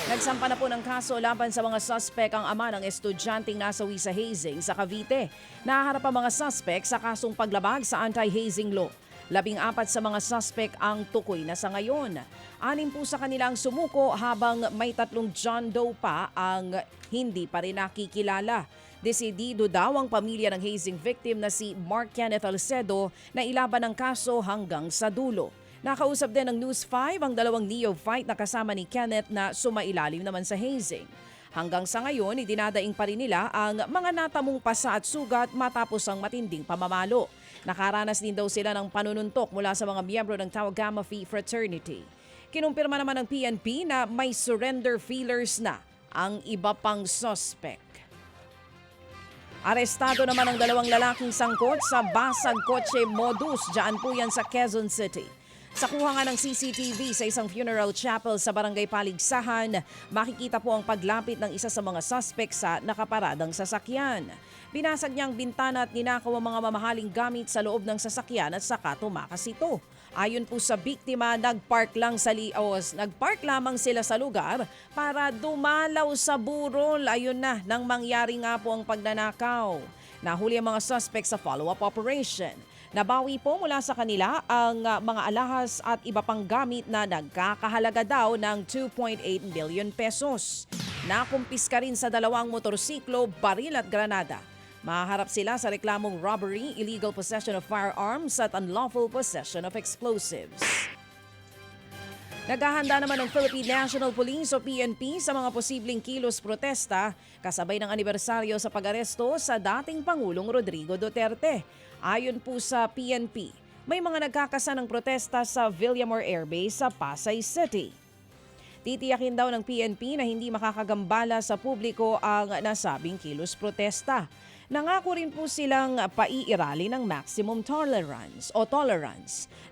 Nagsampa na po ng kaso laban sa mga suspek ang ama ng estudyanteng nasawi sa hazing sa Cavite. Nahaharap ang mga suspek sa kasong paglabag sa anti-hazing law. 14 sa mga suspek ang tukoy na sa ngayon. 6 po sa kanilang sumuko habang may 3 John Doe pa ang hindi pa rin nakikilala. Desidido daw ang pamilya ng hazing victim na si Mark Kenneth Alcedo na ilaban ang kaso hanggang sa dulo. Nakausap din ng News 5 ang 2 neophyte na kasama ni Kenneth na sumailalim naman sa hazing. Hanggang sa ngayon, idinadaing pa rin nila ang mga natamong pasa at sugat matapos ang matinding pamamalo. Nakaranas din daw sila ng panununtok mula sa mga miyembro ng Tau Gamma Phi Fraternity. Kinumpirma naman ng PNP na may surrender feelers na ang iba pang suspect. Arestado naman ang 2 lalaking sangkot sa basag kotse modus. Diyan po yan sa Quezon City. Sa kuha nga ng CCTV sa isang funeral chapel sa Barangay Paligsahan, makikita po ang paglapit ng isa sa mga suspect sa nakaparadang sasakyan. Binasag niya ang bintana at ninakaw ang mga mamahaling gamit sa loob ng sasakyan at saka tumakas ito. Ayon po sa biktima, nagpark lamang sila sa lugar para dumalaw sa burol. Ayun na, nang mangyari nga po ang pagnanakaw. Nahuli ang mga suspect sa follow-up operation. Nabawi po mula sa kanila ang mga alahas at iba pang gamit na nagkakahalaga daw ng 2.8 million pesos. Nakumpiska rin sa 2 motorsiklo, baril at granada. Mahaharap sila sa reklamong robbery, illegal possession of firearms at unlawful possession of explosives. Naghahanda naman ng Philippine National Police o PNP sa mga posibleng kilos protesta kasabay ng anibersaryo sa pag-aresto sa dating Pangulong Rodrigo Duterte. Ayon po sa PNP, may mga nagkakasa ng protesta sa Villamor Air Base sa Pasay City. Titiyakin daw ng PNP na hindi makakagambala sa publiko ang nasabing kilos protesta. Nangako rin po silang paiirali ng maximum tolerance.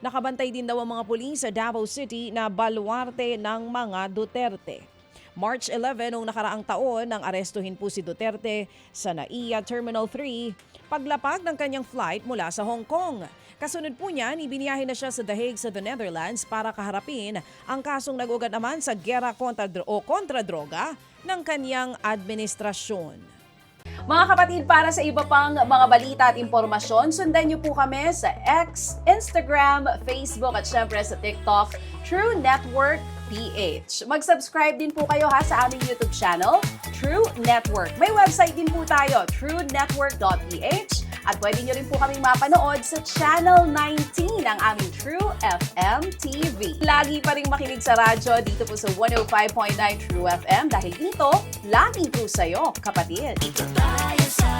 Nakabantay din daw ang mga pulis sa Davao City na baluarte ng mga Duterte. March 11 noong nakaraang taon nang arestuhin po si Duterte sa NAIA Terminal 3 paglapag ng kanyang flight mula sa Hong Kong. Kasunod po niyan, ibiniyahe na siya sa The Hague sa the Netherlands para kaharapin ang kasong nag-ugat naman sa giyera kontra droga ng kanyang administrasyon. Mga kapatid, para sa iba pang mga balita at impormasyon, sundan niyo po kami sa X, Instagram, Facebook at syempre sa TikTok, True Network PH. Mag-subscribe din po kayo sa aming YouTube channel, True Network. May website din po tayo, truenetwork.ph at pwede nyo rin po kaming mapanood sa Channel 19 ng aming True FM TV. Lagi pa rin makinig sa radyo dito po sa 105.9 True FM dahil ito, laging true sa'yo, kapatid. Ito tayo sa